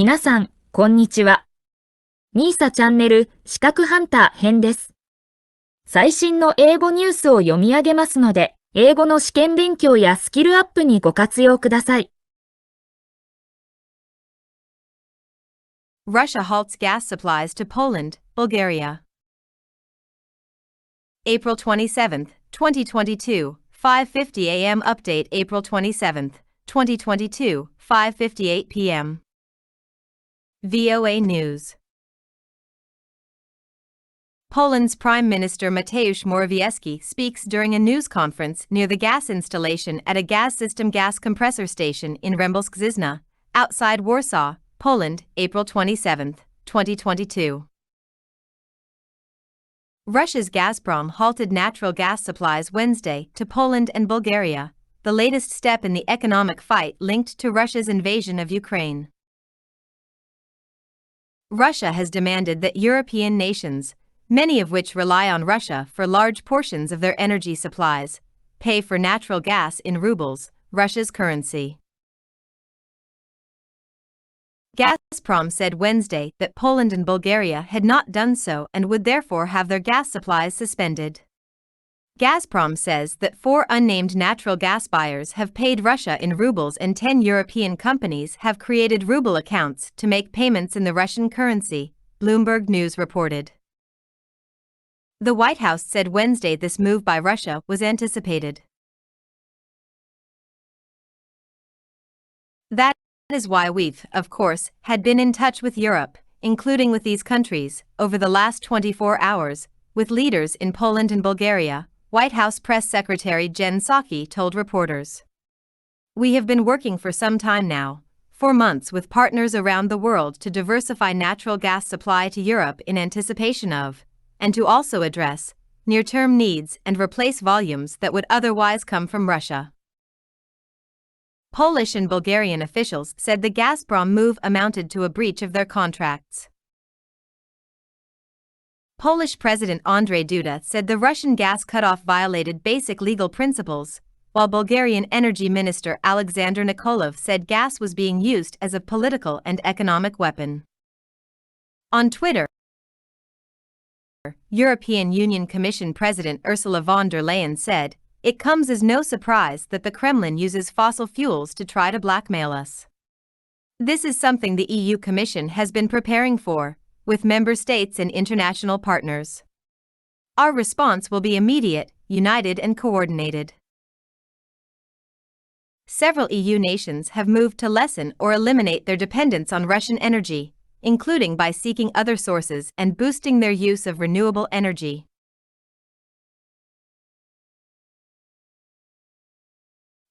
皆さん、こんにちは。みーさチャンネル資格ハンター編です。最新の英語ニュースを読み上げますので、英語の試験勉強やスキルアップにご活用ください。Russia halts gas supplies to Poland, Bulgaria. April 27, 2022, 5:50 a.m. Update April 27, 2022, 5:58 p.m. VOA News. Poland's Prime Minister Mateusz Morawiecki speaks during a news conference near the gas installation at a gas system gas compressor station in Rembelsk-Zizna, outside Warsaw, Poland, April 27, 2022. Russia's Gazprom halted natural gas supplies Wednesday to Poland and Bulgaria, the latest step in the economic fight linked to Russia's invasion of Ukraine. Russia has demanded that European nations, many of which rely on Russia for large portions of their energy supplies, pay for natural gas in rubles, Russia's currency. Gazprom said Wednesday that Poland and Bulgaria had not done so and would therefore have their gas supplies suspended. Gazprom says that 4 unnamed natural gas buyers have paid Russia in rubles and 10 European companies have created ruble accounts to make payments in the Russian currency, Bloomberg News reported. The White House said Wednesday this move by Russia was anticipated. That is why we've, of course, had been in touch with Europe, including with these countries, over the last 24 hours, with leaders in Poland and Bulgaria, White House Press Secretary Jen Psaki told reporters. We have been working for some time now, 4 months with partners around the world to diversify natural gas supply to Europe in anticipation of, and to also address, near-term needs and replace volumes that would otherwise come from Russia. Polish and Bulgarian officials said the Gazprom move amounted to a breach of their contracts. Polish President Andrzej Duda said the Russian gas cutoff violated basic legal principles, while Bulgarian Energy Minister Alexander Nikolov said gas was being used as a political and economic weapon. On Twitter, European Union Commission President Ursula von der Leyen said, "It comes as no surprise that the Kremlin uses fossil fuels to try to blackmail us. This is something the EU Commission has been preparing for, with member states and international partners. Our response will be immediate, united and coordinated." Several EU nations have moved to lessen or eliminate their dependence on Russian energy, including by seeking other sources and boosting their use of renewable energy.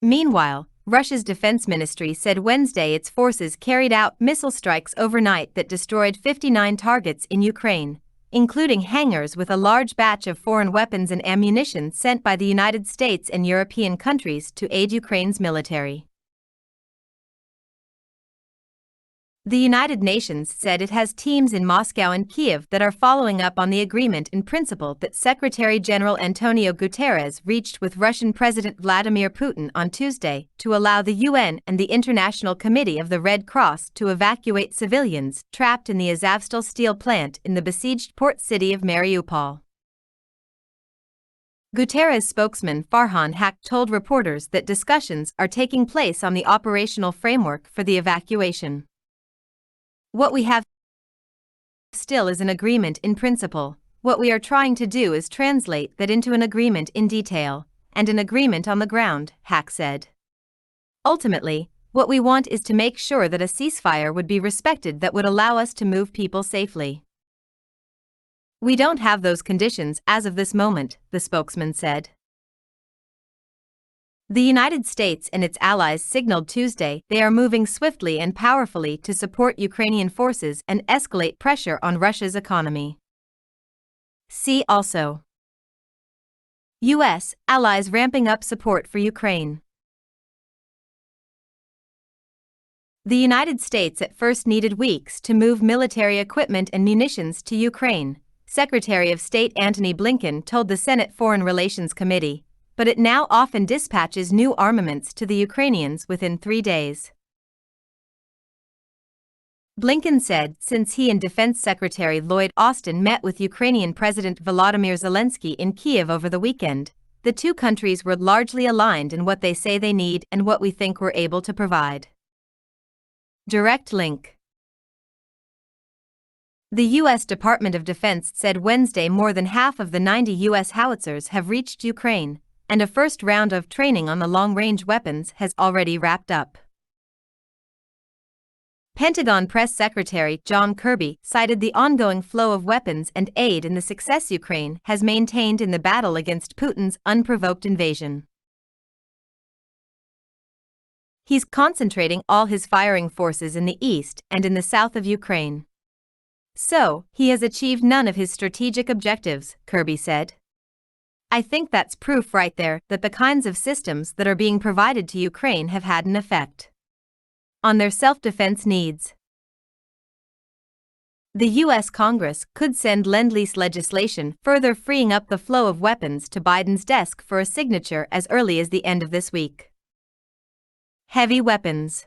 Meanwhile, Russia's defense ministry said Wednesday its forces carried out missile strikes overnight that destroyed 59 targets in Ukraine, including hangars with a large batch of foreign weapons and ammunition sent by the United States and European countries to aid Ukraine's military. The United Nations said it has teams in Moscow and Kiev that are following up on the agreement in principle that Secretary General Antonio Guterres reached with Russian President Vladimir Putin on Tuesday to allow the UN and the International Committee of the Red Cross to evacuate civilians trapped in the Azovstal steel plant in the besieged port city of Mariupol. Guterres spokesman Farhan Haq told reporters that discussions are taking place on the operational framework for the evacuation. What we have still is an agreement in principle. What we are trying to do is translate that into an agreement in detail, and an agreement on the ground, Haq said. Ultimately, what we want is to make sure that a ceasefire would be respected that would allow us to move people safely. We don't have those conditions as of this moment, the spokesman said. The United States and its allies signaled Tuesday they are moving swiftly and powerfully to support Ukrainian forces and escalate pressure on Russia's economy. See also: U.S. allies ramping up support for Ukraine. The United States at first needed weeks to move military equipment and munitions to Ukraine, Secretary of State Antony Blinken told the Senate Foreign Relations Committee, but it now often dispatches new armaments to the Ukrainians within 3 days. Blinken said since he and Defense Secretary Lloyd Austin met with Ukrainian President Volodymyr Zelensky in Kyiv over the weekend, the two countries were largely aligned in what they say they need and what we think we're able to provide. Direct link. The U.S. Department of Defense said Wednesday more than half of the 90 U.S. howitzers have reached Ukraine, and a first round of training on the long-range weapons has already wrapped up. Pentagon Press Secretary John Kirby cited the ongoing flow of weapons and aid in the success Ukraine has maintained in the battle against Putin's unprovoked invasion. He's concentrating all his firing forces in the east and in the south of Ukraine. So, he has achieved none of his strategic objectives, Kirby said. I think that's proof right there that the kinds of systems that are being provided to Ukraine have had an effect on their self-defense needs. The U.S. Congress could send Lend-Lease legislation further freeing up the flow of weapons to Biden's desk for a signature as early as the end of this week. Heavy weapons.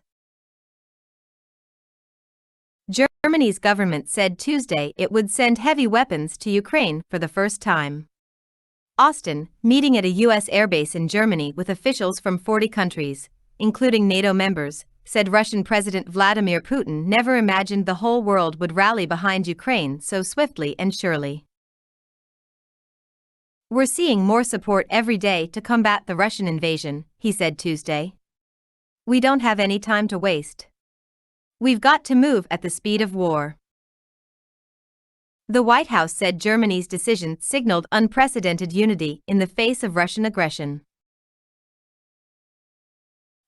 Germany's government said Tuesday it would send heavy weapons to Ukraine for the first time. Austin, meeting at a U.S. airbase in Germany with officials from 40 countries, including NATO members, said Russian President Vladimir Putin never imagined the whole world would rally behind Ukraine so swiftly and surely. We're seeing more support every day to combat the Russian invasion, he said Tuesday. We don't have any time to waste. We've got to move at the speed of war. The White House said Germany's decision signaled unprecedented unity in the face of Russian aggression.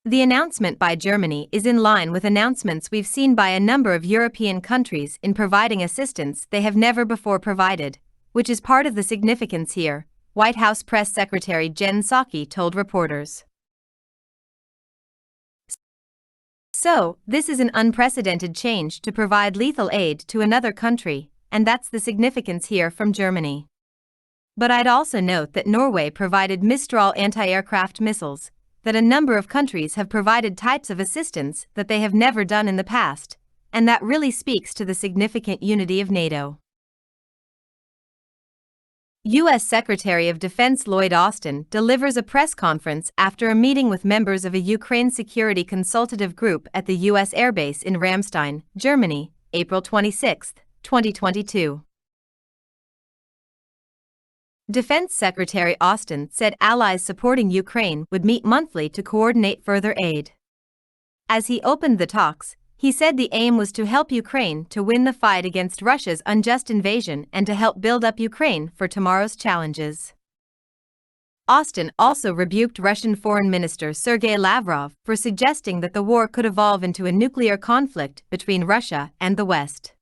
The announcement by Germany is in line with announcements we've seen by a number of European countries in providing assistance they have never before provided, which is part of the significance here, White House Press Secretary Jen Psaki told reporters. So, this is an unprecedented change to provide lethal aid to another country, and that's the significance here from Germany. But I'd also note that Norway provided Mistral anti-aircraft missiles, that a number of countries have provided types of assistance that they have never done in the past, and that really speaks to the significant unity of NATO. U.S. Secretary of Defense Lloyd Austin delivers a press conference after a meeting with members of a Ukraine security consultative group at the U.S. airbase in Ramstein, Germany, April 26, 2022. Defense Secretary Austin said allies supporting Ukraine would meet monthly to coordinate further aid. As he opened the talks, he said the aim was to help Ukraine to win the fight against Russia's unjust invasion and to help build up Ukraine for tomorrow's challenges. Austin also rebuked Russian Foreign Minister Sergei Lavrov for suggesting that the war could evolve into a nuclear conflict between Russia and the West.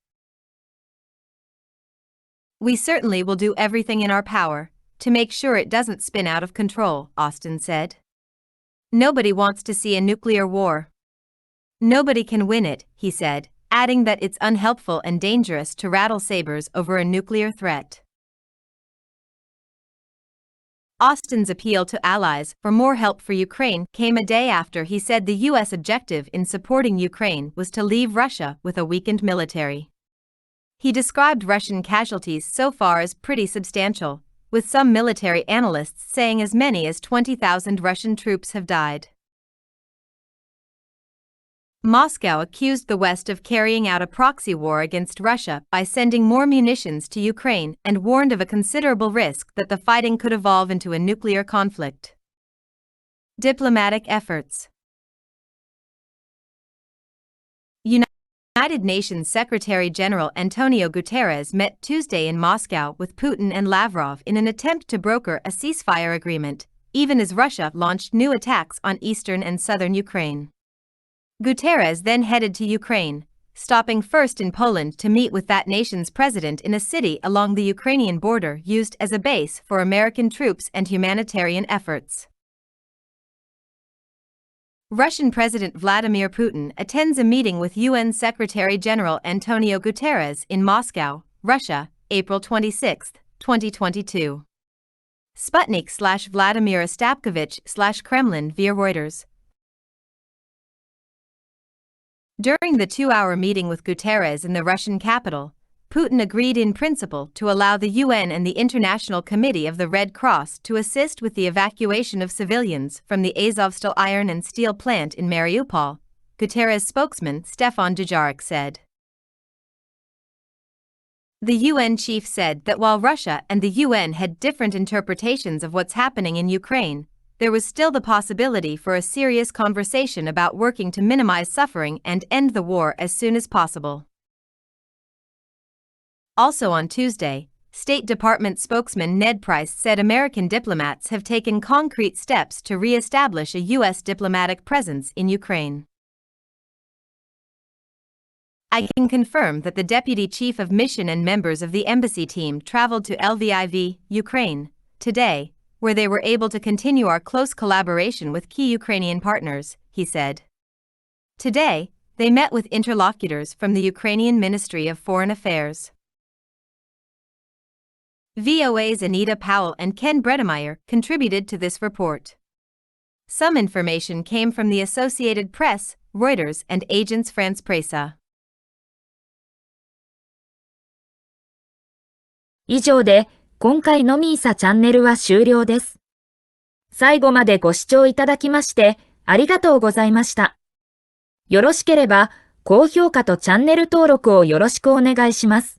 We certainly will do everything in our power to make sure it doesn't spin out of control, Austin said. Nobody wants to see a nuclear war. Nobody can win it, he said, adding that it's unhelpful and dangerous to rattle sabers over a nuclear threat. Austin's appeal to allies for more help for Ukraine came a day after he said the U.S. objective in supporting Ukraine was to leave Russia with a weakened military. He described Russian casualties so far as pretty substantial, with some military analysts saying as many as 20,000 Russian troops have died. Moscow accused the West of carrying out a proxy war against Russia by sending more munitions to Ukraine and warned of a considerable risk that the fighting could evolve into a nuclear conflict. Diplomatic efforts. United Nations Secretary-General Antonio Guterres met Tuesday in Moscow with Putin and Lavrov in an attempt to broker a ceasefire agreement, even as Russia launched new attacks on eastern and southern Ukraine. Guterres then headed to Ukraine, stopping first in Poland to meet with that nation's president in a city along the Ukrainian border used as a base for American troops and humanitarian efforts. Russian President Vladimir Putin attends a meeting with UN Secretary-General Antonio Guterres in Moscow, Russia, April 26, 2022. Sputnik/Vladimir Ostapkovich/Kremlin via Reuters. During the 2-hour meeting with Guterres in the Russian capital, Putin agreed in principle to allow the UN and the International Committee of the Red Cross to assist with the evacuation of civilians from the Azovstal iron and steel plant in Mariupol, Guterres spokesman Stefan Dujarric said. The UN chief said that while Russia and the UN had different interpretations of what's happening in Ukraine, there was still the possibility for a serious conversation about working to minimize suffering and end the war as soon as possible. Also on Tuesday, State Department spokesman Ned Price said American diplomats have taken concrete steps to re-establish a U.S. diplomatic presence in Ukraine. I can confirm that the deputy chief of mission and members of the embassy team traveled to Lviv, Ukraine, today, where they were able to continue our close collaboration with key Ukrainian partners, he said. Today, they met with interlocutors from the Ukrainian Ministry of Foreign Affairs. VOA's Anita Powell and Ken Bredemeyer contributed to this report. Some information came from the Associated Press, Reuters, and Agence France-Presse. 以上で、今回のミーサチャンネルは終了です。最後までご視聴いただきまして、ありがとうございました。よろしければ、高評価とチャンネル登録をよろしくお願いします。